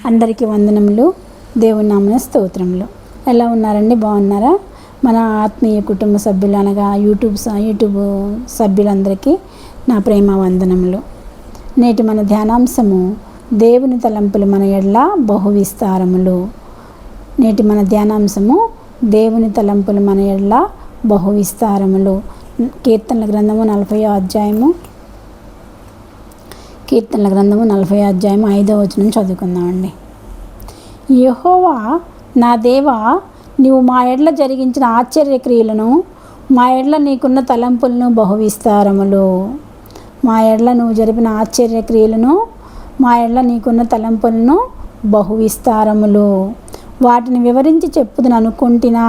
అందరికీ వందనములు, దేవుని నామమున స్తోత్రములు. ఎలా ఉన్నారండి? బాగున్నారా? మన ఆత్మీయ కుటుంబ సభ్యులు అనగా యూట్యూబ్ సభ్యులందరికీ నా ప్రేమ వందనములు. నేటి మన ధ్యానాంశము దేవుని తలంపులు మన ఎడల బహు విస్తారములు. నేటి మన ధ్యానాంశము దేవుని తలంపులు మన ఎడల బహు విస్తారములు. కీర్తనల గ్రంథము 40వ అధ్యాయము 5వ వచనం చదువుకుందామండి. యెహోవా నా దేవా, నీవు మా ఎడల జరిగించిన ఆశ్చర్యక్రియలను, మా ఎడల నీకున్న తలంపులను బహు విస్తారములు. మా ఎడల నువ్వు జరిపిన ఆశ్చర్యక్రియలను, మా ఎడల నీకున్న తలంపులను బహు విస్తారములు. వాటిని వివరించి చెప్పుదును అనుకుంటున్నా,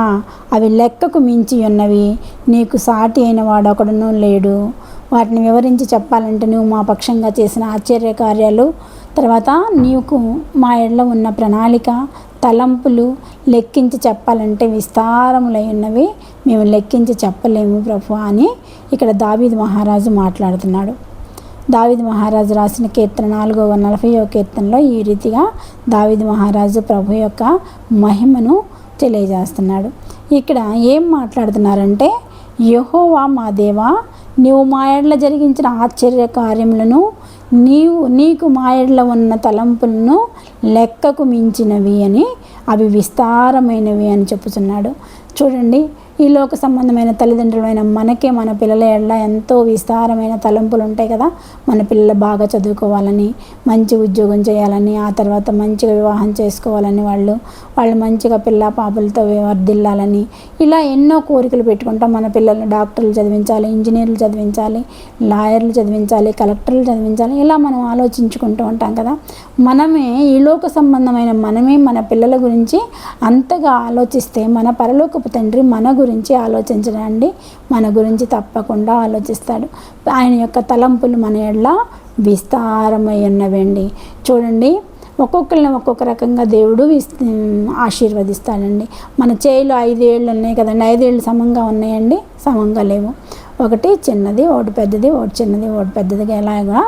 అవి లెక్కకు మించి ఉన్నవి. నీకు సాటి అయిన వాడొకడునూ లేడు. వాటిని వివరించి చెప్పాలంటే నువ్వు మా పక్షంగా చేసిన ఆశ్చర్య కార్యాలు, తర్వాత నీకు మా ఎడల ఉన్న ప్రణాళిక, తలంపులు లెక్కించి చెప్పాలంటే విస్తారములై ఉన్నవి. మేము లెక్కించి చెప్పలేము ప్రభు అని ఇక్కడ దావీదు మహారాజు మాట్లాడుతున్నాడు. దావీదు మహారాజు రాసిన కీర్తన 440వ కీర్తనలో ఈ రీతిగా దావీదు మహారాజు ప్రభు యొక్క మహిమను తెలియజేస్తున్నాడు. ఇక్కడ ఏం మాట్లాడుతున్నారంటే, యెహోవా మా దేవా, నీవు మా ఎడల జరిగించిన ఆశ్చర్య కార్యములను, నీకు మా ఎడల ఉన్న తలంపులను లెక్కకు మించినవి అని, అవి విస్తారమైనవి అని చెప్పుతున్నాడు. చూడండి, ఈ లోక సంబంధమైన తల్లిదండ్రులైన మనకే మన పిల్లల ఎడల ఎంతో విస్తారమైన తలంపులు ఉంటాయి కదా. మన పిల్లలు బాగా చదువుకోవాలని, మంచి ఉద్యోగం చేయాలని, ఆ తర్వాత మంచిగా వివాహం చేసుకోవాలని, వాళ్ళు మంచిగా పిల్ల పాపలతో వర్ధిల్లాలని, ఇలా ఎన్నో కోరికలు పెట్టుకుంటాం. మన పిల్లల్ని డాక్టర్లు చదివించాలి, ఇంజనీర్లు చదివించాలి, లాయర్లు చదివించాలి, కలెక్టర్లు చదివించాలి, ఇలా మనం ఆలోచించుకుంటూ ఉంటాం కదా. ఈ లోక సంబంధమైన మనమే మన పిల్లల గురించి అంతగా ఆలోచిస్తే మన పరలోకపు తండ్రి మన గురించి ఆలోచించడండి, మన గురించి తప్పకుండా ఆలోచిస్తాడు. ఆయన యొక్క తలంపులు మన ఎడల విస్తారమై ఉన్నవండి. చూడండి, ఒక్కొక్కరిని ఒక్కొక్క రకంగా దేవుడు ఆశీర్వదిస్తాడండి. మన చేయిలో 5 ఏళ్ళు ఉన్నాయి కదండి, 5 ఏళ్ళు సమంగా ఉన్నాయండి? సమంగా లేవు. ఒకటి చిన్నది, ఒకటి పెద్దది, ఒకటి చిన్నది, ఒకటి పెద్దదిగా ఇలాగా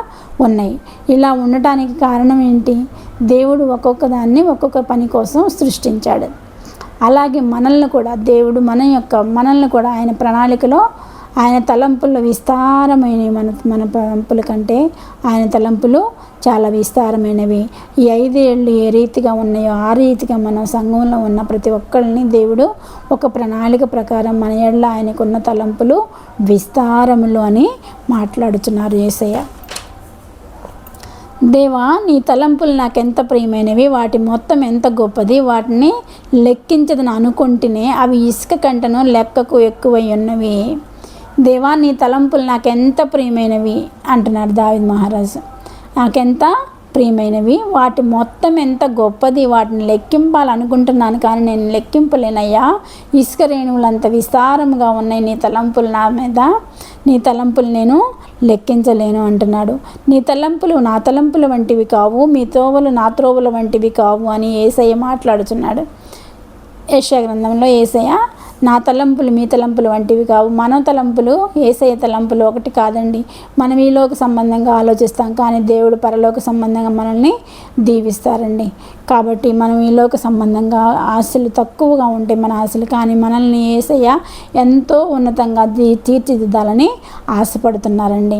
ఉన్నాయి. ఇలా ఉండటానికి కారణం ఏంటి? దేవుడు ఒక్కొక్క దాన్ని ఒక్కొక్క పని కోసం సృష్టించాడు. అలాగే మనల్ని కూడా దేవుడు మనల్ని కూడా ఆయన ప్రణాళికలో, ఆయన తలంపుల్లో విస్తారమైనవి. మన తలంపుల కంటే ఆయన తలంపులు చాలా విస్తారమైనవి. ఈ 5 ఏళ్ళు ఏ రీతిగా ఉన్నాయో ఆ రీతిగా మన సంఘంలో ఉన్న ప్రతి ఒక్కరిని దేవుడు ఒక ప్రణాళిక ప్రకారం మన ఎడల ఆయనకున్న తలంపులు విస్తారములు అని మాట్లాడుతున్నారు యేసయ్య. దేవా, నీ తలంపులు నాకెంత ప్రియమైనవి, వాటి మొత్తం ఎంత గొప్పది, వాటిని లెక్కించదని అనుకుంటేనే అవి ఇసుక కంటను లెక్కకు ఎక్కువై ఉన్నవి. దేవా, నీ తలంపులు నాకెంత ప్రియమైనవి అంటున్నాడు దావీదు మహారాజు. నాకెంత ప్రియమైనవి, వాటి మొత్తం ఎంత గొప్పది, వాటిని లెక్కింపాలనుకుంటున్నాను కానీ నేను లెక్కింపలేనయ్యా. ఇసుక రేణువులంత విస్తారముగా ఉన్నాయి నీ తలంపులు నా మీద. నీ తలంపులు నేను లెక్కించలేను అంటున్నాడు. నీ తలంపులు నా తలంపుల వంటివి కావు, మీ త్రోవలు నా త్రోవల వంటివి కావు అని యేసయ్య మాట్లాడుతున్నాడు. యెషయా గ్రంథంలో యేసయ్య నా తలంపులు మీ తలంపులు వంటివి కావు. మన తలంపులు యేసయ్య తలంపులు ఒకటి కాదండి. మనం ఈ లోక సంబంధంగా ఆలోచిస్తాం కానీ దేవుడు పరలోక సంబంధంగా మనల్ని దీవిస్తారండి. కాబట్టి మనం ఈ లోక సంబంధంగా ఆశలు తక్కువగా ఉంటాయి మన ఆశలు, కానీ మనల్ని యేసయ్య ఎంతో ఉన్నతంగా తీర్చిదిద్దాలని ఆశపడుతున్నారండి.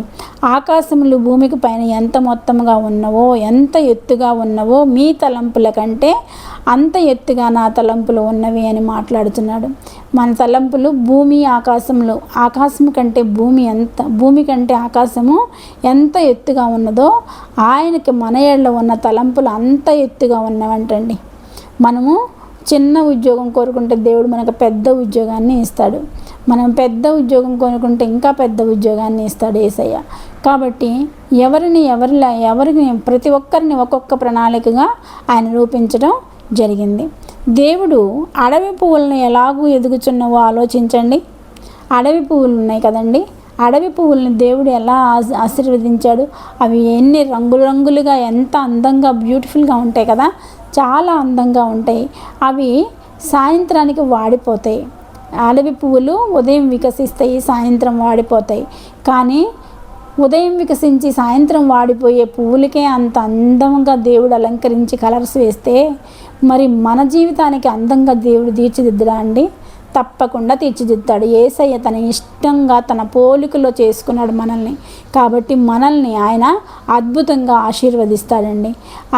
ఆకాశములు భూమికి పైన ఎంత మొత్తముగా ఉన్నవో, ఎంత ఎత్తుగా ఉన్నవో మీ తలంపుల కంటే అంత ఎత్తుగా నా తలంపులు ఉన్నవి అని మాట్లాడుతున్నాడు. మన తలంపులు భూమి ఆకాశములు, ఆకాశం కంటే భూమి కంటే ఆకాశము ఎంత ఎత్తుగా ఉన్నదో ఆయనకి మన ఏళ్ళలో ఉన్న తలంపులు అంత ఎత్తుగా ఉన్నవంటండి. మనము చిన్న ఉద్యోగం కోరుకుంటే దేవుడు మనకు పెద్ద ఉద్యోగాన్ని ఇస్తాడు. మనం పెద్ద ఉద్యోగం కోరుకుంటే ఇంకా పెద్ద ఉద్యోగాన్ని ఇస్తాడు యేసయ్య. కాబట్టి ఎవరిని ప్రతి ఒక్కరిని ఒక్కొక్క ప్రణాళికగా ఆయన రూపించడం జరిగింది. దేవుడు అడవి పువ్వులను ఎలాగూ ఎదుగుచున్నవో ఆలోచించండి. అడవి పువ్వులు ఉన్నాయి కదండి, అడవి పువ్వులను దేవుడు ఎలా ఆశీర్వదించాడు. అవి ఎన్ని రంగులుగా ఎంత అందంగా బ్యూటిఫుల్గా ఉంటాయి కదా, చాలా అందంగా ఉంటాయి. అవి సాయంత్రానికి వాడిపోతాయి. అడవి పువ్వులు ఉదయం వికసిస్తాయి, సాయంత్రం వాడిపోతాయి. కానీ ఉదయం వికసించి సాయంత్రం వాడిపోయే పువ్వులకే అంత అందంగా దేవుడు అలంకరించి కలర్స్ వేస్తే మరి మన జీవితానికి అందంగా దేవుడు తీర్చిదిద్దురా అండి? తప్పకుండా తీర్చిదిద్దాడు. యేసయ్య తన ఇష్టంగా తన పోలికలో చేసుకున్నాడు మనల్ని. కాబట్టి మనల్ని ఆయన అద్భుతంగా ఆశీర్వదిస్తాడండి.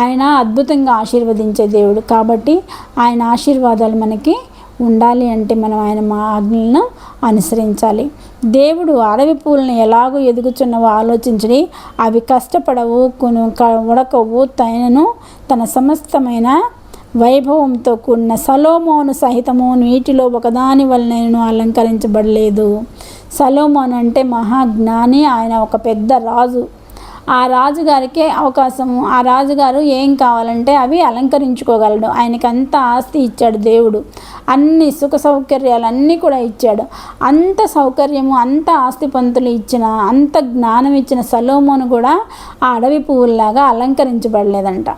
ఆయన అద్భుతంగా ఆశీర్వదించే దేవుడు. కాబట్టి ఆయన ఆశీర్వాదాలు మనకి ఉండాలి అంటే మనం ఆయన ఆజ్ఞలను అనుసరించాలి. దేవుడు అడవి పూలను ఎలాగో ఎదుగుచున్నవో ఆలోచించడి, అవి కష్టపడవు, ఉడకవు, తన సమస్తమైన వైభవంతో కూడిన సొలొమోను సహితము వీటిలో ఒకదాని వలన అలంకరించబడలేదు. సొలొమోను అంటే మహాజ్ఞాని, ఆయన ఒక పెద్ద రాజు. ఆ రాజుగారికే అవకాశము, ఆ రాజుగారు ఏం కావాలంటే అవి అలంకరించుకోగలడు. ఆయనకి అంత ఆస్తి ఇచ్చాడు దేవుడు, అన్ని సుఖ సౌకర్యాలు అన్నీ కూడా ఇచ్చాడు. అంత సౌకర్యము, అంత ఆస్తి పంతులు ఇచ్చిన, అంత జ్ఞానం ఇచ్చిన సొలొమోను కూడా ఆ అడవి పువ్వుల్లాగా అలంకరించబడలేదంట.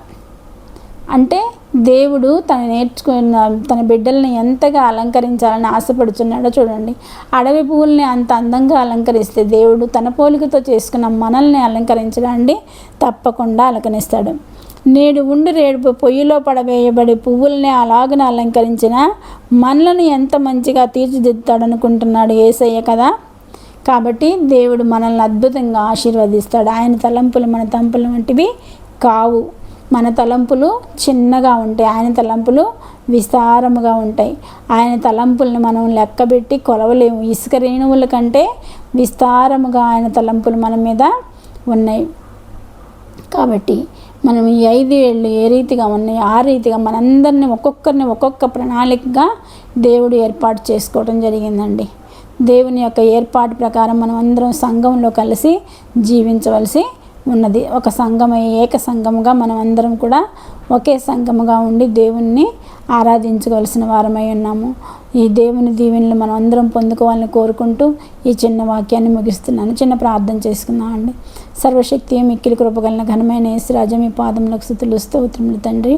అంటే దేవుడు తన బిడ్డల్ని ఎంతగా అలంకరించాలని ఆశపడుతున్నాడో చూడండి. అడవి పువ్వుల్ని అంత అందంగా అలంకరిస్తే దేవుడు తన పోలికతో చేసుకున్న మనల్ని అలంకరించడాన్ని తప్పకుండా అలంకరిస్తాడు. నేడు ఉండి రేపు పొయ్యిలో పడవేయబడి పువ్వుల్ని అలాగన అలంకరించిన మనలను ఎంత మంచిగా తీర్చిదిద్దుతాడు అనుకుంటున్నాడు యేసయ్య కదా. కాబట్టి దేవుడు మనల్ని అద్భుతంగా ఆశీర్వదిస్తాడు. ఆయన తలంపులు మన తలంపులు వంటివి కావు. మన తలంపులు చిన్నగా ఉంటాయి, ఆయన తలంపులు విస్తారముగా ఉంటాయి. ఆయన తలంపుల్ని మనం లెక్కబెట్టి కొలవలేము. ఇసుక రేణువుల కంటే విస్తారముగా ఆయన తలంపులు మన మీద ఉన్నాయి. కాబట్టి మనం ఈ 5 ఏళ్ళు ఏ రీతిగా ఉన్నాయి ఆ రీతిగా మనందరినీ ఒక్కొక్కరిని ఒక్కొక్క ప్రణాళికగా దేవుడు ఏర్పాటు చేసుకోవడం జరిగిందండి. దేవుని యొక్క ఏర్పాటు ప్రకారం మనం అందరం సంఘంలో కలిసి జీవించవలసి ఉన్నది. ఒక సంఘమై ఏక సంఘముగా మనం అందరం కూడా ఒకే సంఘముగా ఉండి దేవుణ్ణి ఆరాధించవలసిన వారమై ఉన్నాము. ఈ దేవుని దీవెనలు మనం అందరం పొందుకోవాలని కోరుకుంటూ ఈ చిన్న వాక్యాన్ని ముగిస్తున్నాను. చిన్న ప్రార్థన చేసుకుందామండి. సర్వశక్తి మిక్కిలి కృపగలన ఘనమైన యేసురాజా, మీ పాదములకు స్తుతులు స్తోత్రములు తండ్రి.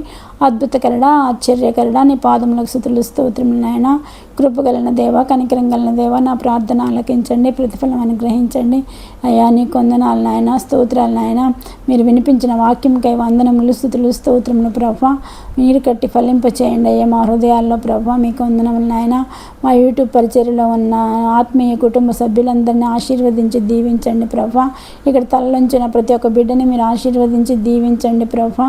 అద్భుతకరుడా, ఆశ్చర్యకరుడా, నీ పాదములకు స్తుతులు స్తోత్రములు నాయన. కృపగలన దేవ, కనికరం గలన దేవ, నా ప్రార్థన ఆలకించండి, ప్రతిఫలం అనుగ్రహించండి. అయ్యా నీ కొందనాలు నాయన, స్తోత్రాలు నాయన. మీరు వినిపించిన వాక్యంకై వందనములు, స్తుతులు స్తోత్రములు ప్రభా. మీరు కట్టి ఫలింపచేయండి అయ్యా మా హృదయాల్లో ప్రభా. మీకు వందనములు నాయన. మా యూట్యూబ్ పరిచర్యలో ఉన్న ఆత్మీయ కుటుంబ సభ్యులందరినీ ఆశీర్వదించి దీవించండి ప్రభా. ఇక్కడ తలలోంచిన ప్రతి ఒక్క బిడ్డని మీరు ఆశీర్వదించి దీవించండి ప్రభా.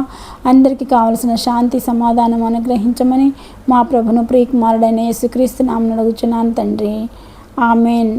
అందరికీ కావలసిన శాంతి సమాధానం అనుగ్రహించమని మా ప్రభును ప్రియకుమారుడైన యేసుక్రీస్తు నామమున అడుగుచున్నాను తండ్రి. ఆమేన్.